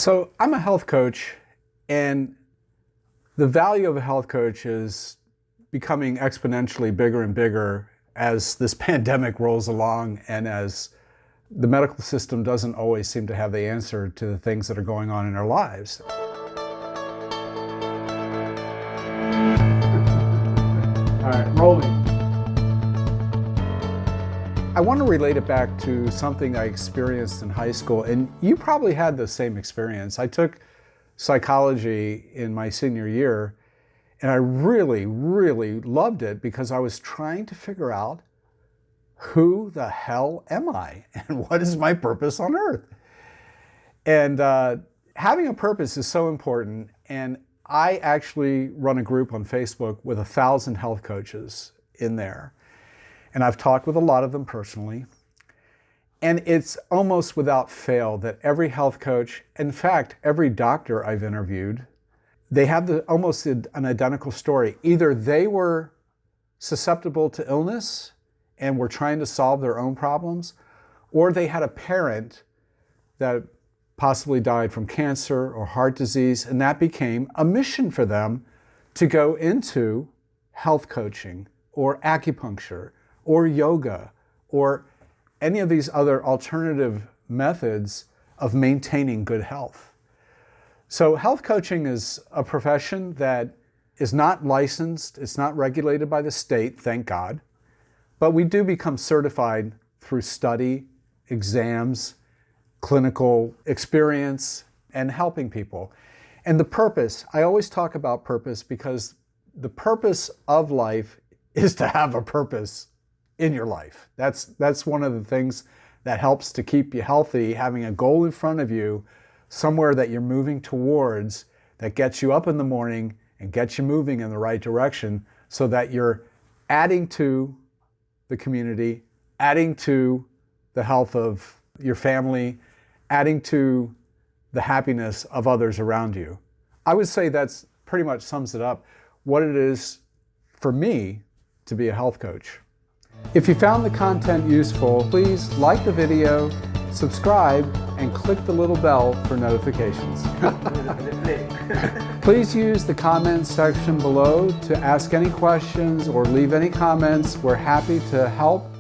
So I'm a health coach, and the value of a health coach is becoming exponentially bigger and bigger as this pandemic rolls along and as the medical system doesn't always seem to have the answer to the things that are going on in our lives. All right, rolling. I want to relate it back to something I experienced in high school, and you probably had the same experience. I took psychology in my senior year, and I really, really loved it because I was trying to figure out who the hell am I and what is my purpose on earth? And having a purpose is so important, and I actually run a group on Facebook with 1,000 health coaches in there. And I've talked with a lot of them personally. And it's almost without fail that every health coach, in fact, every doctor I've interviewed, they have almost an identical story. Either they were susceptible to illness and were trying to solve their own problems, or they had a parent that possibly died from cancer or heart disease, and that became a mission for them to go into health coaching or acupuncture or yoga, or any of these other alternative methods of maintaining good health. So health coaching is a profession that is not licensed, it's not regulated by the state, thank God, but we do become certified through study, exams, clinical experience, and helping people. And the purpose, I always talk about purpose because the purpose of life is to have a purpose in your life. That's one of the things that helps to keep you healthy, having a goal in front of you, somewhere that you're moving towards, that gets you up in the morning and gets you moving in the right direction so that you're adding to the community, adding to the health of your family, adding to the happiness of others around you. I would say that's pretty much sums it up, what it is for me to be a health coach. If you found the content useful, please like the video, subscribe, and click the little bell for notifications. Please use the comments section below to ask any questions or leave any comments. We're happy to help